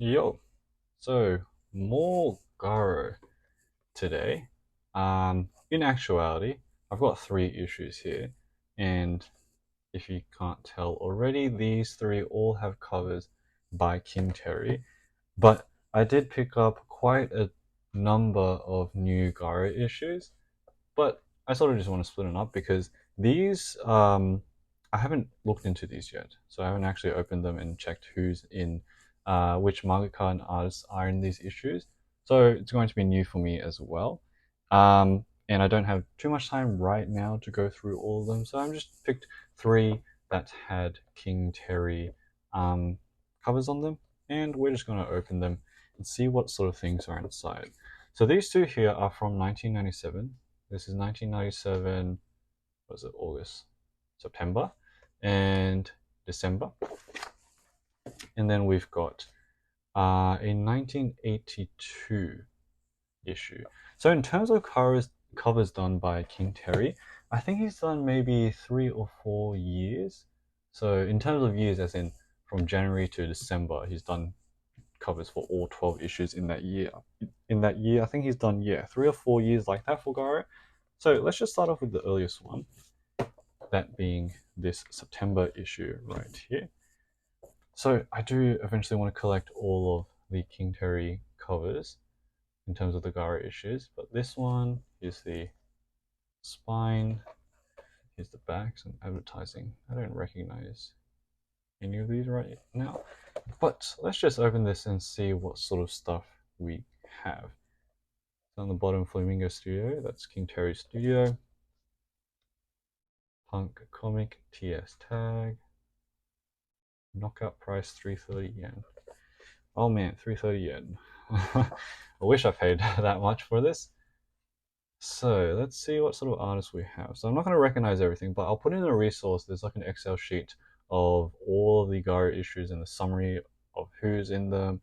Yo, so more Garo today. In actuality, I've got three issues here, and if you can't tell already, these three all have covers by King Terry. But I did pick up quite a number of new Garo issues, but I sort of just want to split it up because these I haven't looked into these yet, so I haven't actually opened them and checked who's in which mangaka and artists are in these issues. So it's going to be new for me as well. And I don't have too much time right now to go through all of them, so I've just picked three that had King Terry covers on them, and we're just going to open them and see what sort of things are inside. So these two here are from 1997. This is 1997, was it August, September, and December. And then we've got a 1982 issue. So in terms of covers done by King Terry, I think he's done maybe 3 or 4 years. So in terms of years, as in from January to December, he's done covers for all 12 issues in that year. In that year, I think he's done, 3 or 4 years like that for Garo. So let's just start off with the earliest one, that being this September issue right here. So I do eventually want to collect all of the King Terry covers in terms of the Garo issues, but this one is the spine, here's the back, some advertising. I don't recognize any of these right now, but let's just open this and see what sort of stuff we have. So on the bottom, Flamingo Studio, that's King Terry Studio. Punk Comic TS tag. Knockout price 330 yen. Oh man, 330 yen. I wish I paid that much for this. So let's see what sort of artists we have. So I'm not going to recognize everything, but I'll put in a resource. There's like an Excel sheet of all of the Garo issues and the summary of who's in them,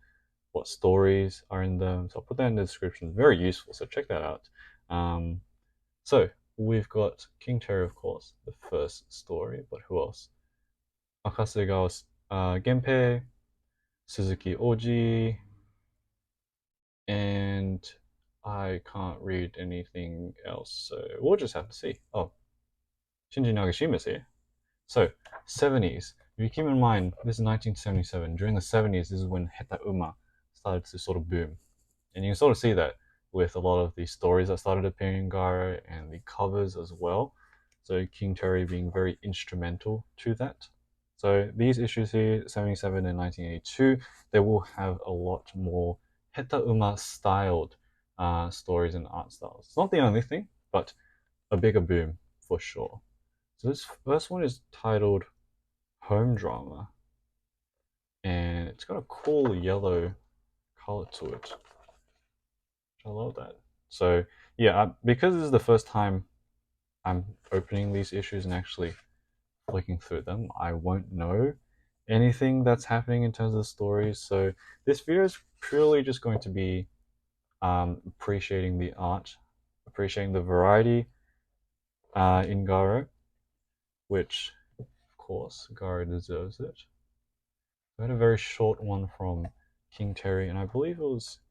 what stories are in them. So I'll put that in the description. It's very useful, so check that out. So we've got King Terry, of course, the first story, but who else? Akasegawa Genpei, Suzuki Oji, and I can't read anything else, so we'll just have to see. Oh, Shinji Nagashima's here. So, 70s. If you keep in mind, this is 1977. During the 70s, this is when Heta Uma started to sort of boom. And you can sort of see that with a lot of the stories that started appearing in Garo and the covers as well. So, King Terry being very instrumental to that. So, these issues here, 77 and 1982, they will have a lot more Heta Uma styled stories and art styles. It's not the only thing, but a bigger boom for sure. So this first one is titled Home Drama, and it's got a cool yellow color to it. I love that. So yeah, because this is the first time I'm opening these issues and actually flicking through them, I won't know anything that's happening in terms of the stories. So this video is purely just going to be appreciating the art, appreciating the variety in Garo, which of course Garo deserves it. I had a very short one from King Terry, and I believe it was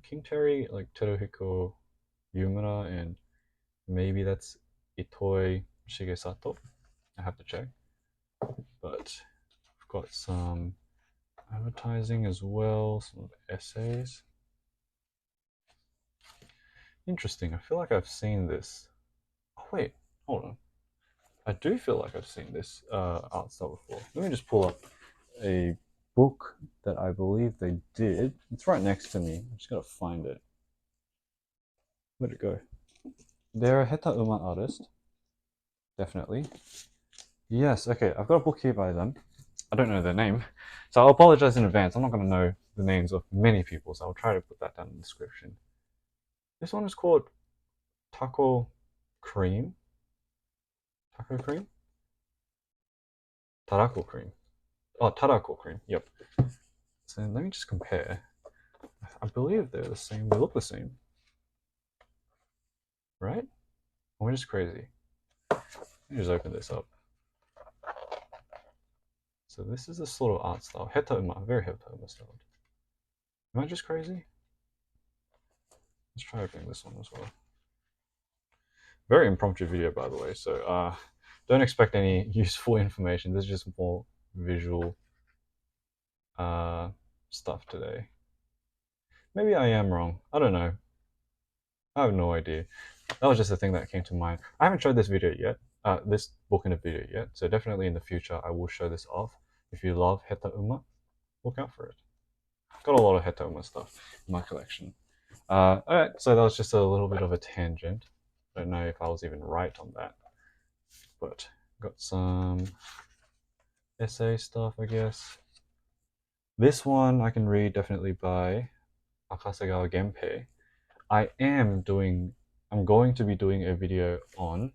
King Terry, like Teruhiko Yumura, and maybe that's Itoi Shigesato. I have to check. But I've got some advertising as well, some essays. Interesting. I feel like I've seen this. Oh wait, hold on. I do feel like I've seen this art style before. Let me just pull up a book that I believe they did. It's right next to me. I'm just gotta find it. Where'd it go? They're a Heta Uma artist, definitely. Yes, okay. I've got a book here by them. I don't know their name, so I'll apologize in advance. I'm not gonna know the names of many people, so I'll try to put that down in the description. This one is called Taco Cream. Taco Cream? Tarako Cream. Oh, Tarako Cream. Yep. So let me just compare. I believe they're the same. They look the same, right? Or just crazy. Let me just open this up. So this is the sort of art style. Heta uma, very heta uma style. Am I just crazy? Let's try opening this one as well. Very impromptu video, by the way, so don't expect any useful information. This is just more visual stuff today. Maybe I am wrong. I don't know. I have no idea. That was just a thing that came to mind. I haven't showed this video yet, this book in a video yet, so definitely in the future I will show this off. If you love Heta Uma, look out for it. Got a lot of Heta Uma stuff in my collection. Alright, so that was just a little bit of a tangent. I don't know if I was even right on that, but got some essay stuff, I guess. This one I can read definitely by Akasegawa Genpei. I'm going to be doing a video on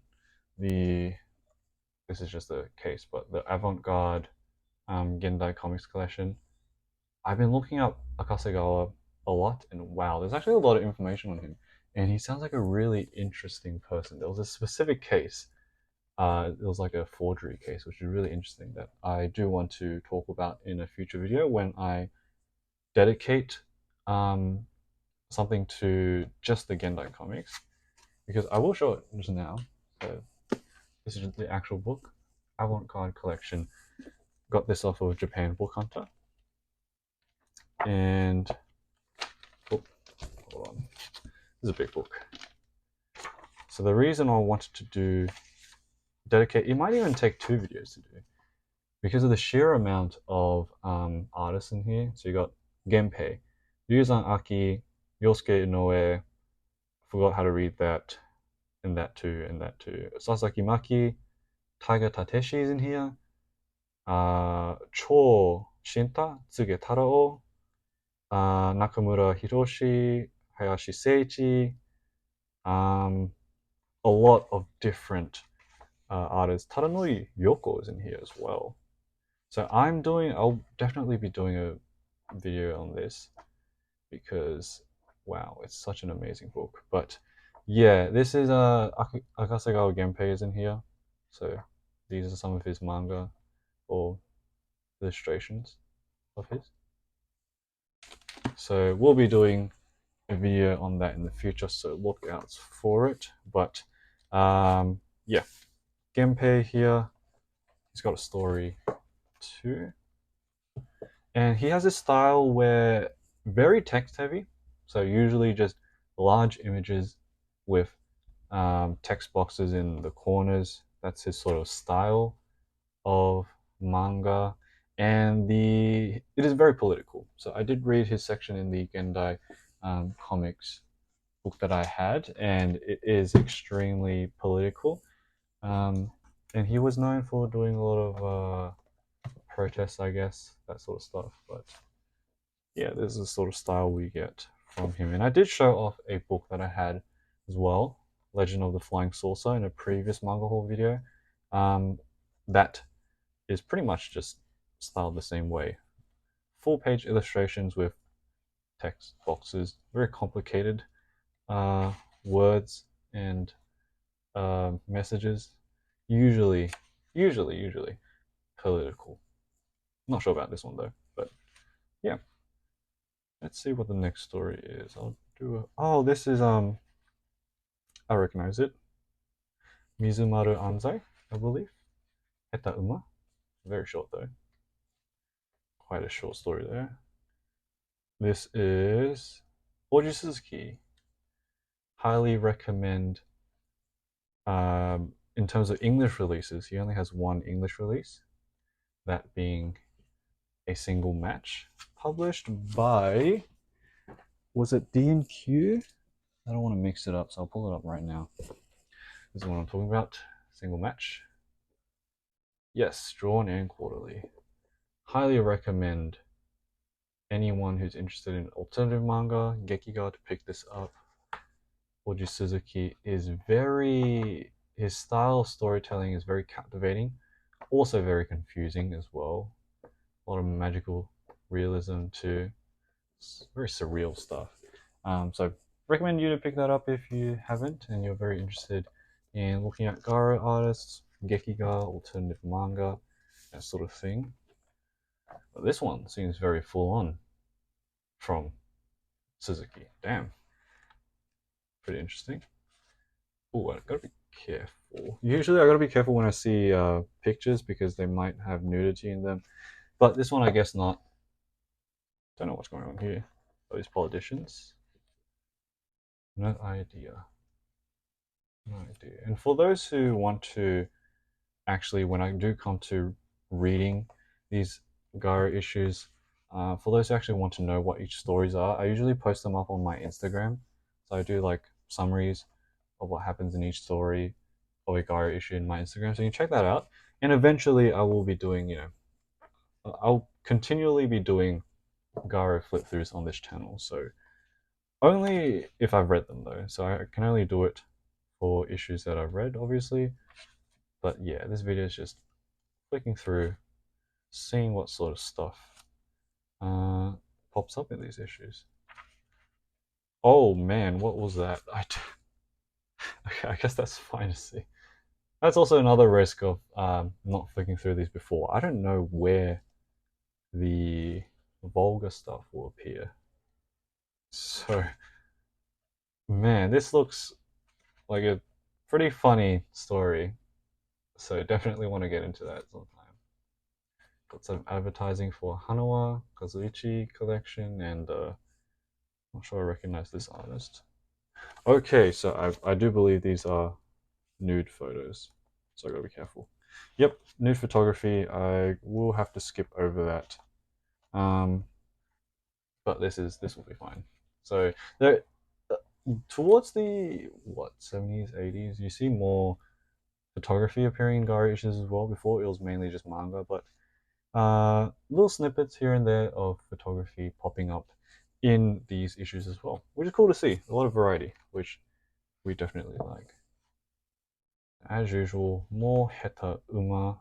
this is just a case, but the avant-garde Gendai comics collection. I've been looking up Akasegawa a lot, and wow, there's actually a lot of information on him. And he sounds like a really interesting person. There was a specific case, it was like a forgery case, which is really interesting that I do want to talk about in a future video when I dedicate something to just the Gendai comics, because I will show it just now. So this is the actual book, Avant-Garde Collection. Got this off of Japan Book Hunter. And oh, hold on, this is a big book. So the reason I wanted to dedicate, it might even take 2 videos to do, because of the sheer amount of artists in here. So you got Genpei, Ryuzan Aki, Yosuke Inoue, forgot how to read that, and that too, and that too. Sasaki Maki, Taiga Tateshi is in here, Cho Shinta, Tsuge Tarao, Nakamura Hiroshi, Hayashi Seiichi, a lot of different artists. Taranori Yoko is in here as well. So I'll definitely be doing a video on this, because wow, it's such an amazing book. But yeah, this is Akasegawa Genpei is in here. So these are some of his manga or illustrations of his. So we'll be doing a video on that in the future, so look out for it. But yeah, Genpei here, he's got a story too, and he has this style where very text heavy, so usually just large images with text boxes in the corners. That's his sort of style of manga, and it is very political. So I did read his section in the Gendai comics book that I had, and it is extremely political. And he was known for doing a lot of protests, I guess, that sort of stuff. But yeah, this is the sort of style we get from him. And I did show off a book that I had as well, Legend of the Flying Saucer, in a previous manga haul video. That is pretty much just styled the same way. Full page illustrations with text boxes, very complicated words and messages, usually political. Not sure about this one though, but yeah. Let's see what the next story is. Oh, this is I recognize it. Mizumaru Anzai, I believe. Heta Uma. Very short though. Quite a short story there. This is Oji Suzuki. Highly recommend. In terms of English releases, he only has 1 English release, that being a single match published by, was it D&Q? I don't want to mix it up, so I'll pull it up right now. This is what I'm talking about. Single match. Yes, drawn and quarterly. Highly recommend anyone who's interested in alternative manga, Gekiga, to pick this up. Oji Suzuki is his style of storytelling is very captivating, also very confusing as well. A lot of magical realism too. It's very surreal stuff. So recommend you to pick that up if you haven't and you're very interested in looking at Garo artists, Gekiga, alternative manga, that sort of thing. But this one seems very full on from Suzuki. Damn, pretty interesting. Oh, I gotta be careful. Usually, I gotta be careful when I see pictures because they might have nudity in them. But this one, I guess not. Don't know what's going on here. Oh, these politicians. No idea. No idea. And for those who want to actually, when I do come to reading these Garo issues, for those who actually want to know what each stories are, I usually post them up on my Instagram. So I do like summaries of what happens in each story of a Garo issue in my Instagram. So you can check that out. And eventually, I will be doing, I'll continually be doing Garo flip throughs on this channel. So only if I've read them though. So I can only do it for issues that I've read, obviously. But yeah, this video is just flicking through, seeing what sort of stuff uh, pops up in these issues. Oh man, what was that? Okay, I guess that's fine to see. That's also another risk of not flicking through these before. I don't know where the vulgar stuff will appear. So, man, this looks like a pretty funny story. So definitely want to get into that sometime. Got some advertising for Hanawa Kazuichi collection, and I'm not sure I recognize this artist. Okay, so I do believe these are nude photos, so I gotta be careful. Yep, nude photography. I will have to skip over that, but this will be fine. So there, towards the what 70s, 80s, you see more photography appearing in Garo issues as well. Before it was mainly just manga, but little snippets here and there of photography popping up in these issues as well, which is cool to see. A lot of variety, which we definitely like. As usual, more heta uma.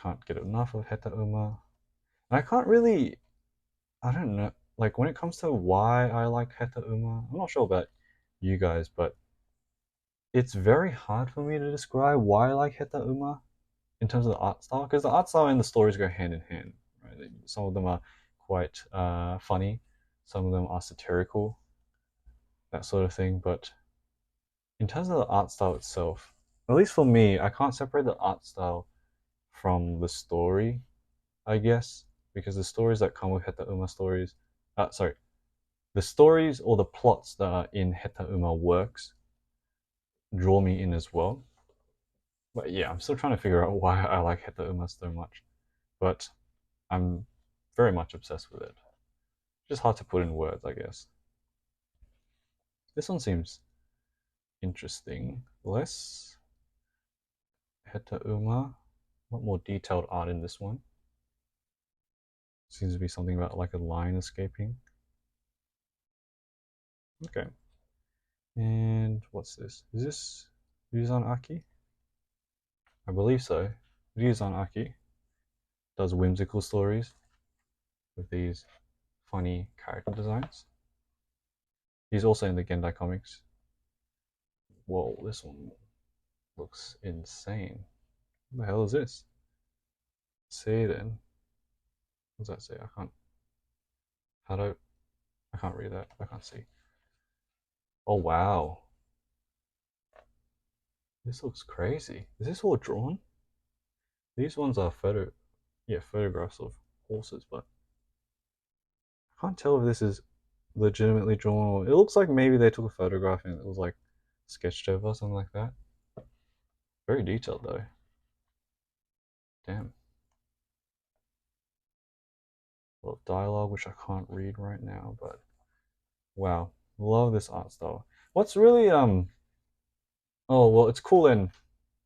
Can't get enough of heta uma. And I can't really, I don't know, like when it comes to why I like heta uma, I'm not sure about you guys, but it's very hard for me to describe why I like heta uma in terms of the art style, because the art style and the stories go hand in hand. Right? Some of them are quite funny, some of them are satirical, that sort of thing. But in terms of the art style itself, at least for me, I can't separate the art style from the story, I guess, because the stories that come with Heta Uma stories, sorry, the stories or the plots that are in Heta Uma works draw me in as well. But yeah, I'm still trying to figure out why I like Heta Uma so much. But I'm very much obsessed with it. Just hard to put in words, I guess. This one seems interesting. Less Heta Uma, a lot more detailed art in this one. Seems to be something about like a line escaping. Okay. And what's this? Is this Ryuzan Aki? I believe so. Ryuzan Aki does whimsical stories with these funny character designs. He's also in the Gendai comics. Whoa, this one looks insane. What the hell is this? Say then. What does that say? I can't. How do I can't read that. I can't see. Oh wow. This looks crazy. Is this all drawn? These ones are photographs of horses, but I can't tell if this is legitimately drawn or it looks like maybe they took a photograph and it was like sketched over or something like that. Very detailed though. Damn. A lot of dialogue which I can't read right now, but wow. Love this art style. What's really oh well it's cool and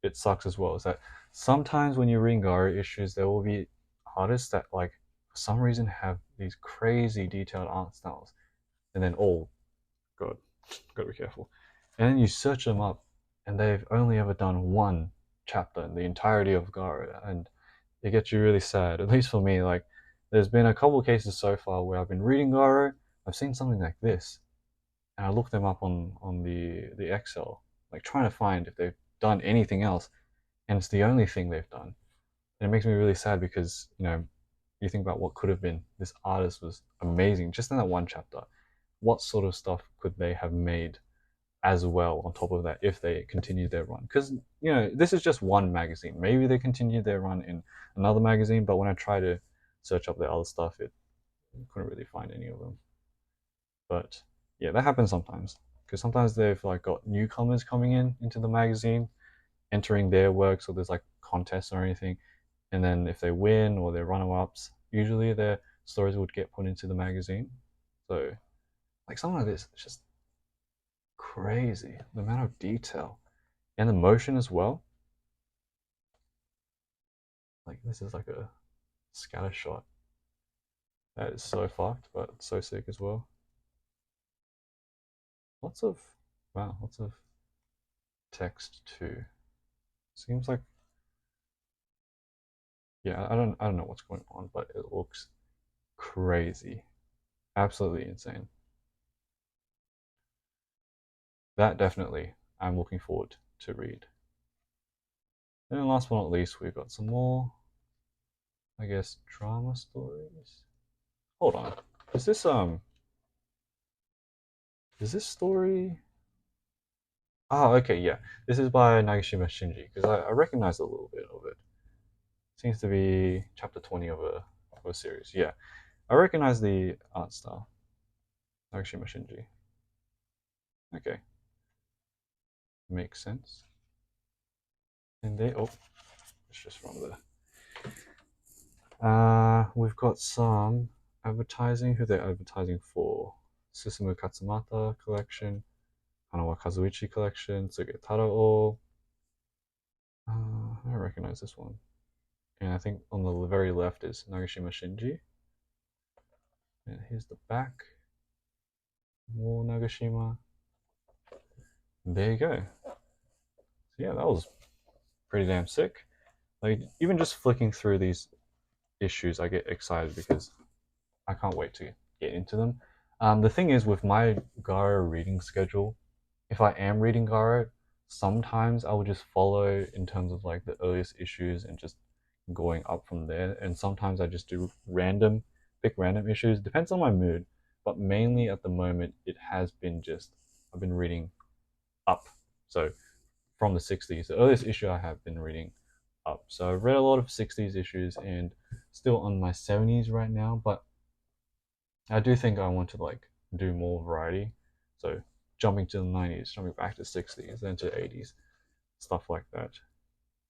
it sucks as well is that sometimes when you read Garo issues there will be artists that like for some reason have these crazy detailed art styles and then oh god gotta be careful and then you search them up and they've only ever done one chapter in the entirety of Garo and it gets you really sad, at least for me. Like there's been a couple of cases so far where I've been reading Garo, I've seen something like this and I look them up on the Excel like trying to find if they've done anything else and it's the only thing they've done. And it makes me really sad because, you think about what could have been. This artist was amazing just in that one chapter. What sort of stuff could they have made as well on top of that if they continued their run? Because, this is just one magazine. Maybe they continued their run in another magazine, but when I try to search up the other stuff, it couldn't really find any of them. But yeah, that happens sometimes because sometimes they've like got newcomers coming into the magazine, entering their work, so there's like contests or anything, and then if they win or they're runner-ups, usually their stories would get put into the magazine. So like something like this, it's just crazy the amount of detail and the motion as well. Like this is like a scatter shot. That is so fucked, but so sick as well. Lots of wow, lots of text too. Seems like yeah, I don't know what's going on, but it looks crazy. Absolutely insane. That definitely I'm looking forward to read. And then last but not least, we've got some more, I guess, drama stories. Hold on. Is this story? Oh, okay, yeah. This is by Nagashima Shinji, because I recognize a little bit of it. Seems to be chapter 20 of a series. Yeah. I recognize the art style. Nagashima Shinji. Okay. Makes sense. And it's just from the we've got some advertising. Who they're advertising for? Susumu Katsumata collection, Hanawa Kazuichi collection, Tsuge Tarao. I recognize this one. And I think on the very left is Nagashima Shinji. And here's the back. More Nagashima. There you go. So yeah, that was pretty damn sick. Like even just flicking through these issues, I get excited because I can't wait to get into them. The thing is, with my Garo reading schedule, if I am reading Garo, sometimes I will just follow in terms of like the earliest issues and just going up from there. And sometimes I just do pick random issues. Depends on my mood, but mainly at the moment it has been just I've been reading up. So from the 60s, the earliest issue I have been reading up. So I've read a lot of 60s issues and still on my 70s right now, but I do think I want to like do more variety. So jumping to the 90s, jumping back to 60s, then to 80s, stuff like that.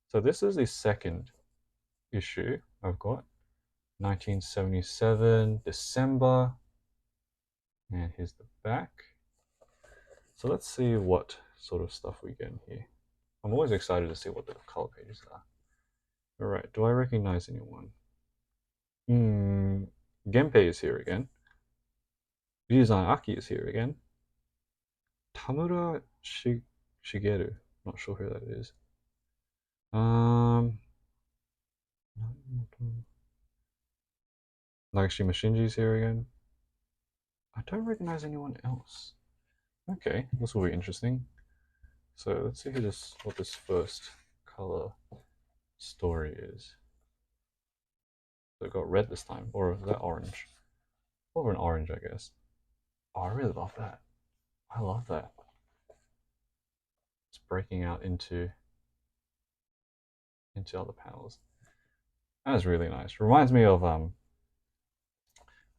So this is the second issue I've got. 1977, December. And here's the back. So let's see what sort of stuff we get in here. I'm always excited to see what the color pages are. Alright, do I recognize anyone? Genpei is here again. Ryuzan Aki is here again. Tamura Shigeru. Not sure who that is. Nagashima Shinji's here again. I don't recognize anyone else. Okay, this will be interesting. So let's see what this first color story is. So it got red this time, or is that orange? Or an orange, I guess. Oh, I really love that. I love that. It's breaking out into other panels. That is really nice. Reminds me of what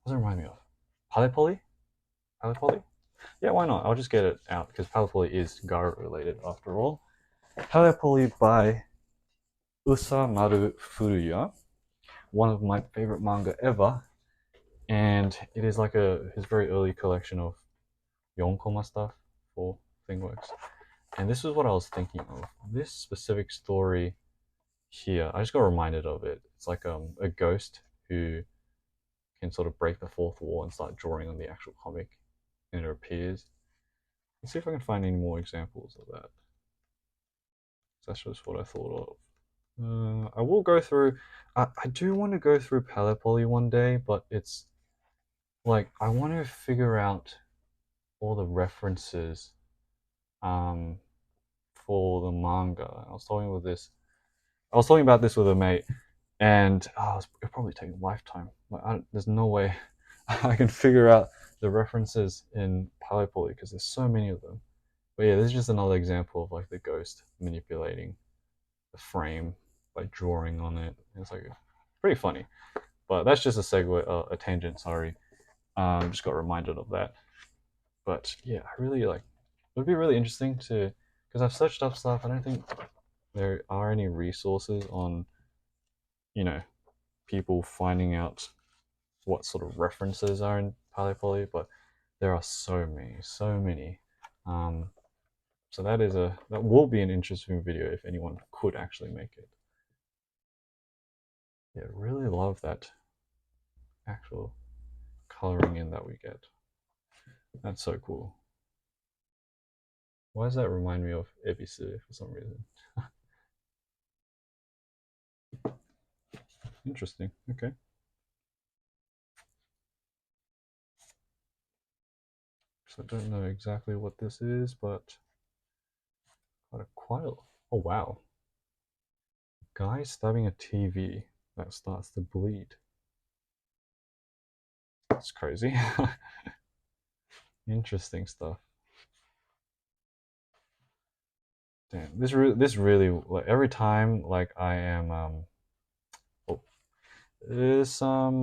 does it remind me of? Palepoli? Palepoli? Yeah, why not? I'll just get it out because Palepoli is Garo related after all. Palepoli by Usamaru Furuya, one of my favorite manga ever, and it is like his very early collection of yonkoma stuff for ThingWorks. And this is what I was thinking of. This specific story here, I just got reminded of it. It's like a ghost who can sort of break the fourth wall and start drawing on the actual comic, and it appears. Let's see if I can find any more examples of that. That's just what I thought of. I will go through. I do want to go through Palepoli one day, but it's like I want to figure out all the references for the manga. I was talking about this with a mate, And it'll probably take a lifetime. Like, there's no way I can figure out the references in Polypoly because there's so many of them. But yeah, this is just another example of like the ghost manipulating the frame by drawing on it. It's like pretty funny. But that's just a segue, a tangent. Sorry, just got reminded of that. But yeah, I really like. It would be really interesting to because I've searched up stuff. I don't think there are any resources on you know people finding out what sort of references are in Pali Poly, but there are so many, so many. Um, so that will be an interesting video if anyone could actually make it. Yeah, really love that actual coloring in that we get. That's so cool. Why does that remind me of Ebisu for some reason? Interesting. Okay. So I don't know exactly what this is, but quite a, oh wow. Guy stabbing a TV that starts to bleed. That's crazy. Interesting stuff. Damn, this really like every time like I am oh, there's some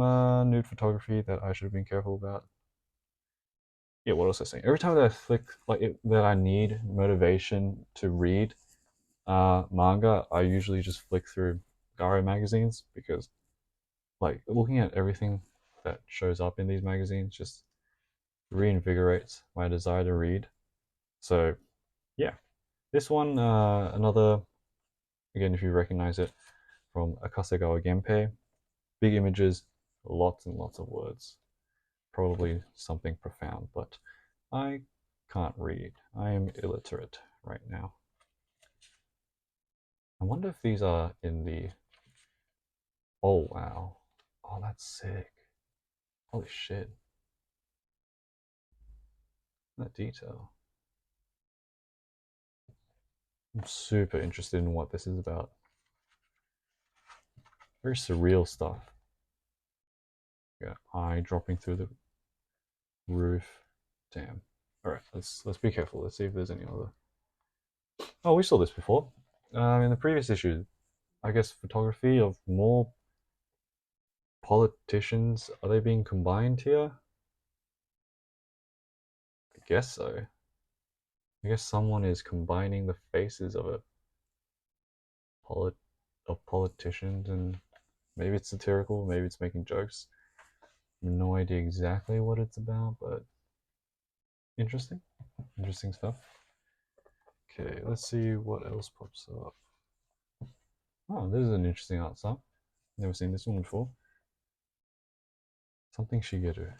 nude photography that I should have been careful about. Yeah, what was I saying? Every time that I flick that I need motivation to read manga, I usually just flick through Garo magazines because like looking at everything that shows up in these magazines just reinvigorates my desire to read. So yeah, this one another again if you recognize it from Akasegawa Genpei, big images, lots and lots of words, probably something profound, but I can't read. I am illiterate right now. I wonder if these are in the. Oh wow. Oh, that's sick. Holy shit. That detail. I'm super interested in what this is about. Very surreal stuff. Yeah, eye dropping through the roof. Damn. All right, let's be careful. Let's see if there's any other. Oh, we saw this before. In the previous issue, I guess photography of more politicians. Are they being combined here? I guess so. I guess someone is combining the faces of a polit of politicians, and maybe it's satirical, maybe it's making jokes. No idea exactly what it's about, but interesting, interesting stuff. Okay, let's see what else pops up. Oh, this is an interesting art style. Never seen this one before. Something Shigeru.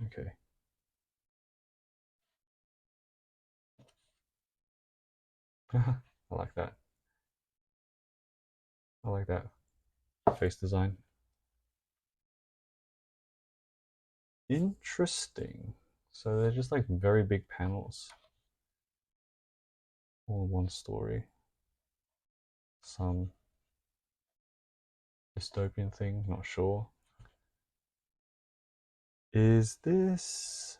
Okay. I like that. I like that face design. Interesting. So they're just like very big panels, all in one story. Some dystopian thing, not sure. Is this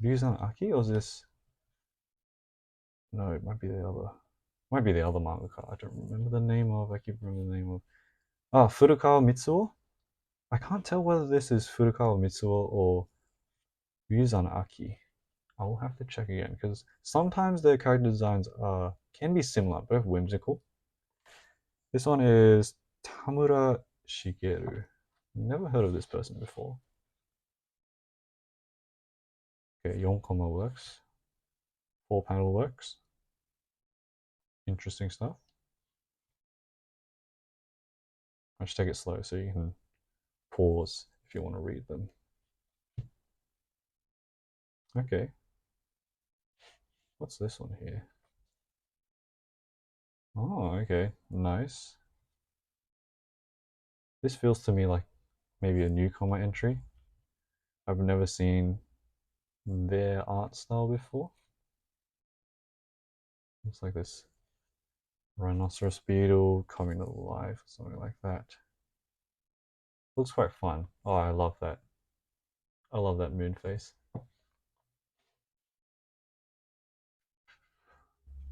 Ryuzan Aki or is this no, it might be the other. Might be the other mangaka. I don't remember the name of. I keep remembering the name of. Ah, Furukawa Mitsuo. I can't tell whether this is Furukawa Mitsuo or Ryuzan Aki. I will have to check again because sometimes their character designs can be similar, both whimsical. This one is Tamura Shigeru. Never heard of this person before. Okay, 4 works. 4 panel works. Interesting stuff. I should take it slow so you can pause if you want to read them. Okay. What's this one here? Oh, okay. Nice. This feels to me like maybe a newcomer entry. I've never seen their art style before. Looks like this Rhinoceros beetle coming to life, something like that. Looks quite fun. Oh, I love that. I love that moon face.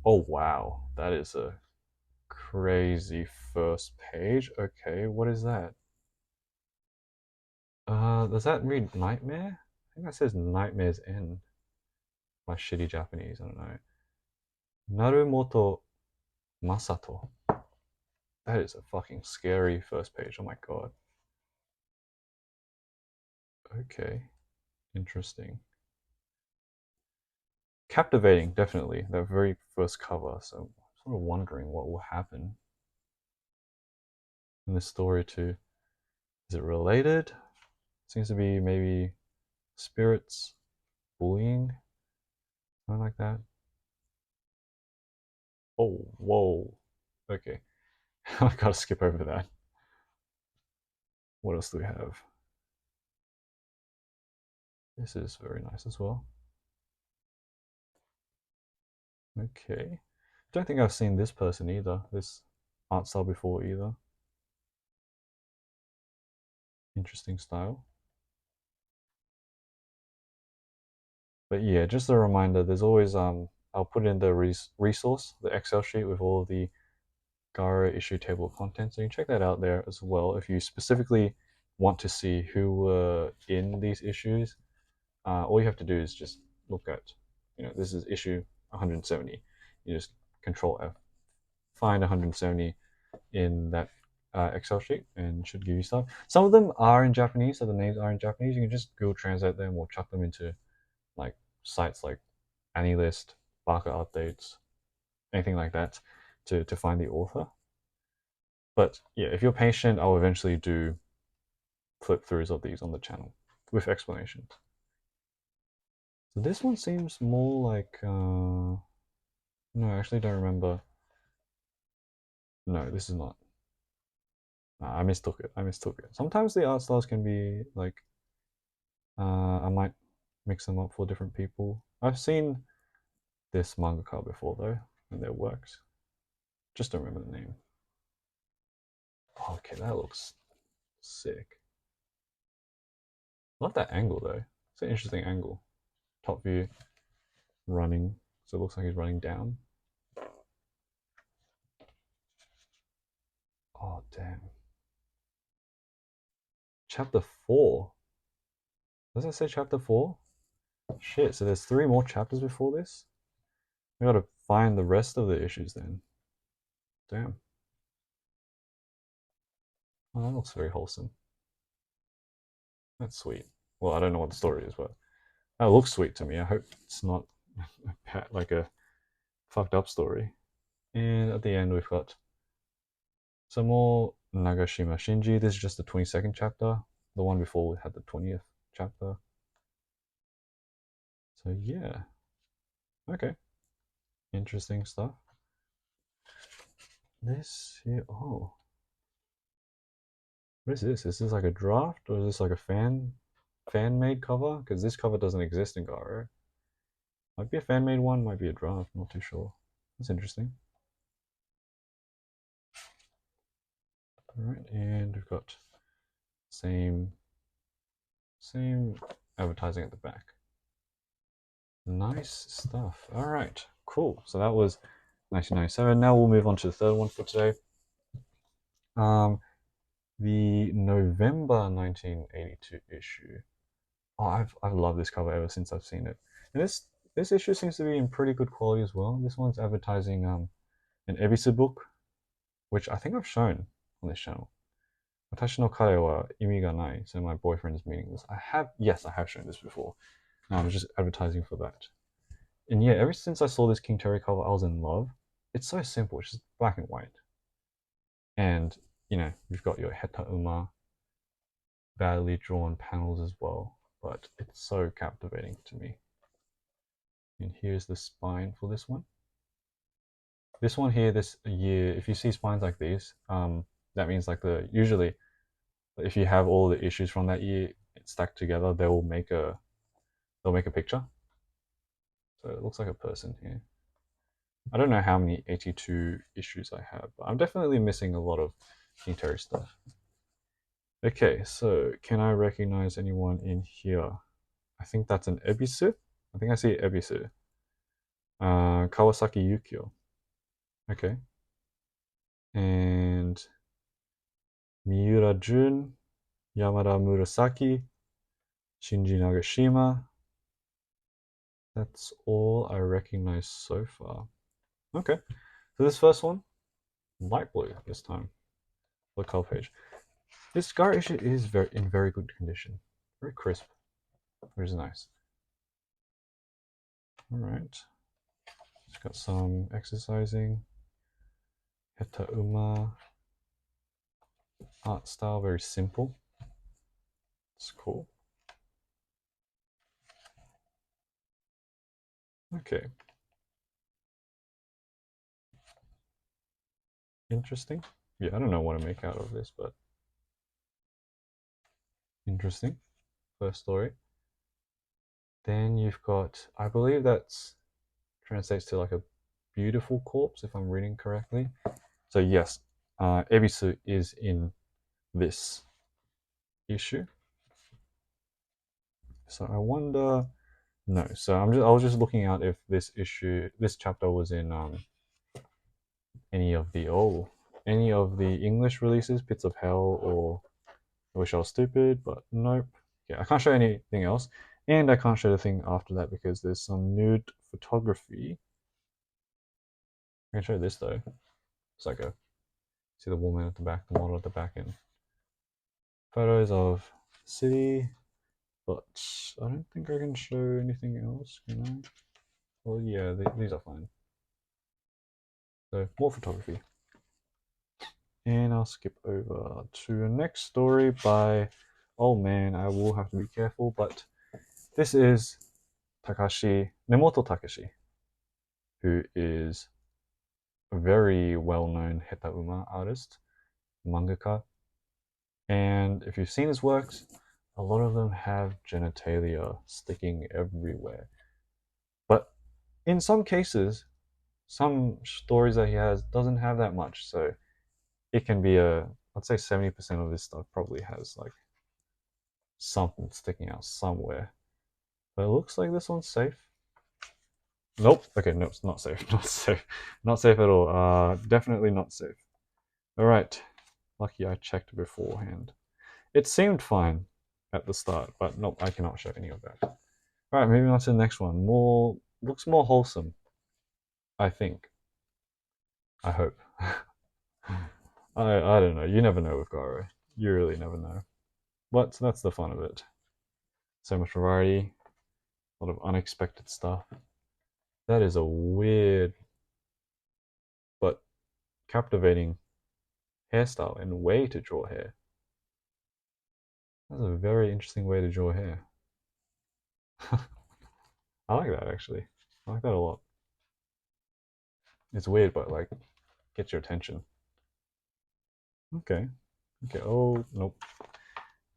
Oh wow, that is a crazy first page. Okay, what is that? Does that read nightmare? I think that says nightmare's end. My shitty Japanese, I don't know. Narumoto Masato. That is a fucking scary first page. Oh my god. Okay, interesting. Captivating, definitely. That very first cover. So I'm sort of wondering what will happen in this story too. Is it related? Seems to be maybe spirits, bullying, something like that. Oh, whoa. Okay. I gotta skip over that. What else do we have? This is very nice as well. Okay. Don't think I've seen this person either, this art style before either. Interesting style. But yeah, just a reminder, there's always I'll put in the resource, the Excel sheet with all of the Garo issue table of contents. So you can check that out there as well if you specifically want to see who were in these issues. All you have to do is just look at, this is issue 170. You just Control F, find 170 in that Excel sheet, and it should give you stuff. Some of them are in Japanese, so the names are in Japanese. You can just Google translate them or chuck them into like sites like AniList, Barker Updates, anything like that to find the author. But yeah, if you're patient, I'll eventually do flip throughs of these on the channel with explanations. So this one seems more like no, I actually don't remember. No, this is not. I mistook it. I mistook it. Sometimes the art styles can be like I might mix them up for different people. I've seen this mangaka before though, and their works. Just don't remember the name. Okay, that looks sick. Love that angle though. It's an interesting angle. Top view, running. So it looks like he's running down. Oh damn. Chapter 4. Does that say chapter 4? Shit, so there's 3 more chapters before this? We gotta find the rest of the issues then. Damn. Oh, that looks very wholesome. That's sweet. Well, I don't know what the story is, but that looks sweet to me. I hope it's not like a fucked up story. And at the end, we've got some more Nagashima Shinji. This is just the 22nd chapter. The one before we had the 20th chapter. So yeah. Okay. Interesting stuff. This here. Oh. What is this? Is this like a draft or is this like a fan made cover? Because this cover doesn't exist in Garo. Might be a fan made one, might be a draft, not too sure. That's interesting. Alright, and we've got same advertising at the back. Nice stuff. Alright, cool. So that was 1997. Now we'll move on to the third one for today. The November 1982 issue. Oh, I've loved this cover ever since I've seen it. And this issue seems to be in pretty good quality as well. This one's advertising an Ebisu book, which I think I've shown on this channel. Watashi no kare wa imi ga nai, so my boyfriend is meaningless. Yes, I have shown this before. I was just advertising for that. And yeah, ever since I saw this King Terry cover, I was in love. It's so simple, it's just black and white. And, you've got your heta uma, badly drawn panels as well, but it's so captivating to me. And here's the spine for this one. This one here, this year, if you see spines like these, that means like usually if you have all the issues from that year stacked together, they'll make a picture. So it looks like a person here. I don't know how many 82 issues I have, but I'm definitely missing a lot of Nintendo stuff. Okay, so can I recognize anyone in here? I think that's an Ebisu. I think I see Ebisu. Kawasaki Yukio. Okay. And Miura Jun, Yamada Murasaki, Shinji Nagashima. That's all I recognize so far. Okay. So this first one, light blue this time. The color page. This Garo issue is in very good condition. Very crisp. Which is nice. Alright. It's got some exercising. Heta Uma. Art style, very simple. It's cool. Okay. Interesting. Yeah, I don't know what to make out of this, but interesting. First story. Then you've got, I believe that's translates to like a beautiful corpse, if I'm reading correctly. So yes, Ebisu is in this issue. So I wonder. No, so I was just looking out if this chapter was in any of the English releases, Pits of Hell or I Wish I Was Stupid, but nope. Yeah, I can't show anything else, and I can't show the thing after that because there's some nude photography. I can show this though. It's like a see the woman at the back, the model at the back, and photos of the city. But I don't think I can show anything else, can I? Well, yeah, these are fine. So more photography. And I'll skip over to the next story by, oh man, I will have to be careful, but this is Nemoto Takashi, who is a very well-known heta uma artist, mangaka. And if you've seen his works, a lot of them have genitalia sticking everywhere. But in some cases, some stories that he has doesn't have that much, so it can be I'd say 70% of this stuff probably has like something sticking out somewhere. But it looks like this one's safe. Nope. Okay, no, it's not safe. Not safe. Not safe at all. Definitely not safe. All right. Lucky I checked beforehand. It seemed fine at the start, but nope, I cannot show any of that. All right, moving on to the next one. Looks more wholesome. I think. I hope. I don't know. You never know with Garo. You really never know. But that's the fun of it. So much variety, a lot of unexpected stuff. That is a weird but captivating hairstyle and way to draw hair. That's a very interesting way to draw hair. I like that actually. I like that a lot. It's weird, but like gets your attention. Okay. Okay. Oh nope.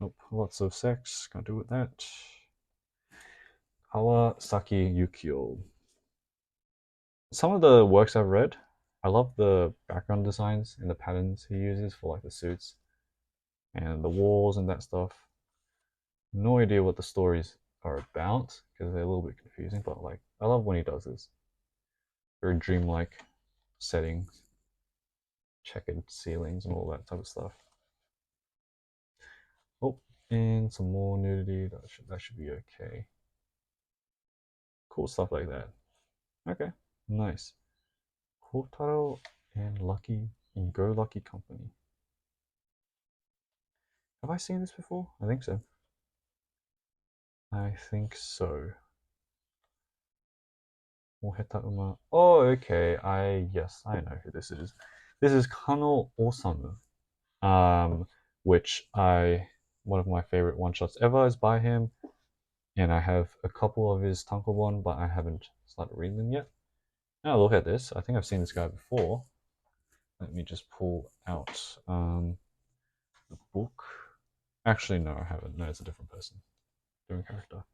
Nope. Lots of sex. Can't do with that. Kawasaki Yukio. Some of the works I've read, I love the background designs and the patterns he uses for like the suits and the walls and that stuff. No idea what the stories are about because they're a little bit confusing, but like I love when he does this. Very dreamlike settings, checkered ceilings, and all that type of stuff. Oh, and some more nudity. That should be okay. Cool stuff like that. Okay, nice. Kotaro and Lucky in Go Lucky Company. Have I seen this before? I think so. I think so. Heta Uma. Oh, okay. Yes, I know who this is. This is Kano Osamu, um, which I one of my favorite one shots ever is by him, and I have a couple of his tankobon, but I haven't started reading them yet. Now look at this. I think I've seen this guy before. Let me just pull out the book. Actually, no, I haven't. No, it's a different person, different character.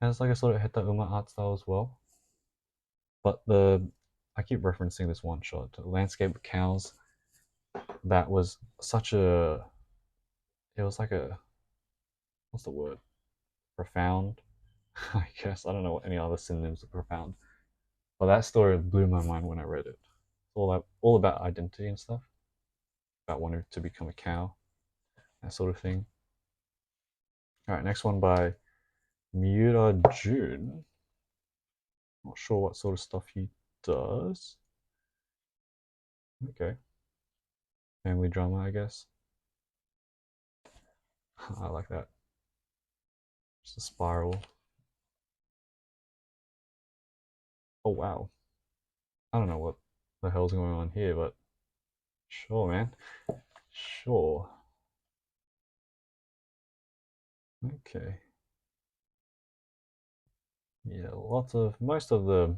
Has like a sort of Heta Uma art style as well. But I keep referencing this one shot, the landscape of cows. That was such a. It was like a, what's the word? Profound. I guess I don't know what any other synonyms of profound. But that story blew my mind when I read it. All about identity and stuff. About wanting to become a cow, that sort of thing. All right, next one by Miura Jun. Not sure what sort of stuff he does. Okay. Family drama, I guess. I like that. Just a spiral. Oh, wow. I don't know what the hell's going on here, but sure, man. Sure. Okay. Yeah, most of the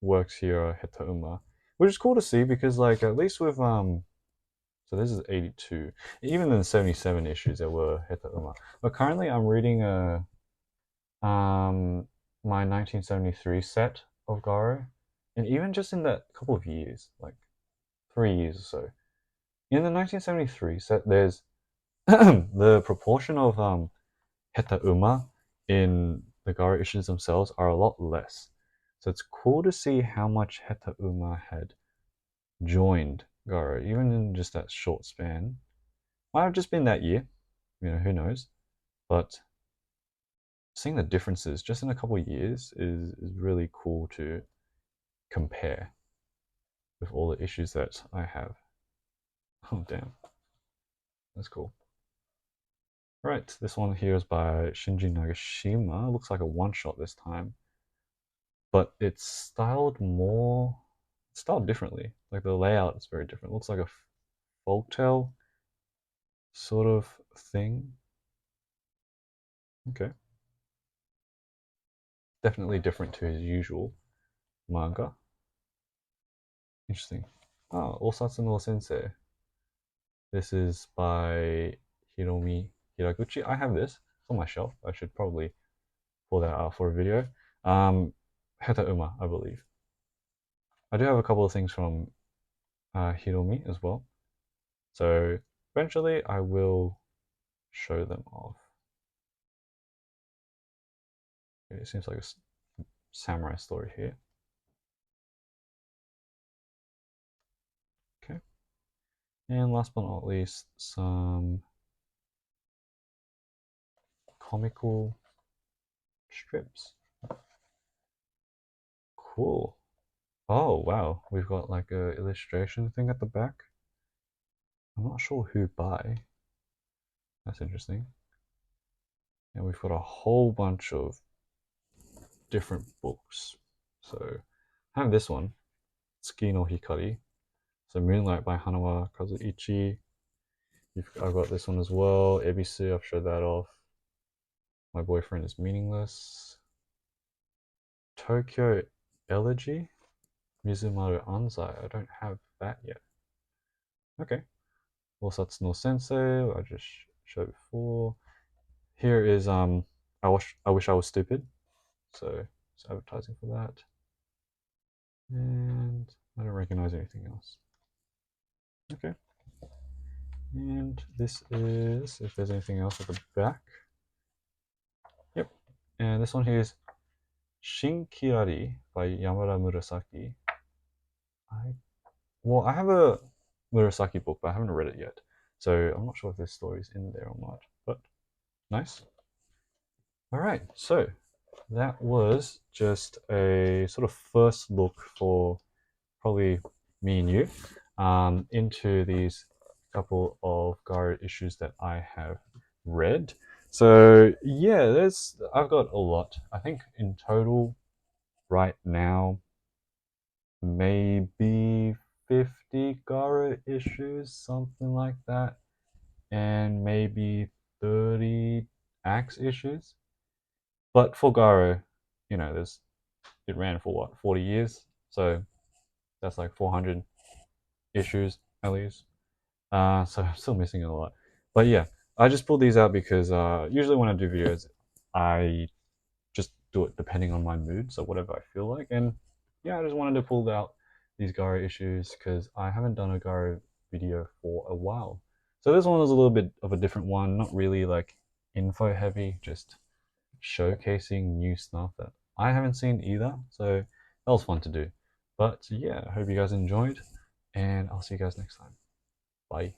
works here are heta uma, which is cool to see because, like, at least with so this is 82. Even in the 77 issues, there were heta uma. But currently, I'm reading my 1973 set of Garo, and even just in that couple of years, like 3 years or so, in the 1973 set, there's the proportion of heta uma in the Garo issues themselves are a lot less. So it's cool to see how much heta uma had joined Garo, even in just that short span. Might have just been that year, who knows? But seeing the differences just in a couple of years is really cool to compare with all the issues that I have. Oh, damn. That's cool. Right, this one here is by Shinji Nagashima. Looks like a one-shot this time. But it's styled differently. Like the layout is very different. Looks like a folktale sort of thing. Okay. Definitely different to his usual manga. Interesting. Ah, Osatsu no Sensei. This is by Hiromi Hiraguchi. I have this. It's on my shelf. I should probably pull that out for a video. Heta Uma, I believe. I do have a couple of things from Hiromi as well. So eventually I will show them off. It seems like a samurai story here. Okay. And last but not least, some comical strips. Cool. Oh, wow. We've got like a illustration thing at the back. I'm not sure who by. That's interesting. And we've got a whole bunch of different books. So I have this one, Tsuki no Hikari. So Moonlight by Hanawa Kazuichi. I've got this one as well, Ebisu, I've showed that off. My Boyfriend is Meaningless. Tokyo Elegy, Mizumaru Anzai. I don't have that yet. Okay. Osatsu no Sensei, I just showed before. Here is I wish I was stupid. So it's advertising for that. And I don't recognize anything else. Okay. And this is, if there's anything else at the back. Yep. And this one here is Shin Kirari by Yamada Murasaki. I have a Murasaki book, but I haven't read it yet. So I'm not sure if this story's in there or not. But nice. All right. So that was just a sort of first look for probably me and you into these couple of Garo issues that I have read. So yeah, I've got a lot. I think in total right now maybe 50 Garo issues, something like that, and maybe 30 Axe issues. But for Garo, it ran for what, 40 years? So that's like 400 issues at least. So I'm still missing a lot. But yeah, I just pulled these out because usually when I do videos, I just do it depending on my mood, so whatever I feel like. And yeah, I just wanted to pull out these Garo issues because I haven't done a Garo video for a while. So this one was a little bit of a different one, not really like info heavy, just showcasing new stuff that I haven't seen either. So that was fun to do. But yeah, I hope you guys enjoyed, and I'll see you guys next time. Bye.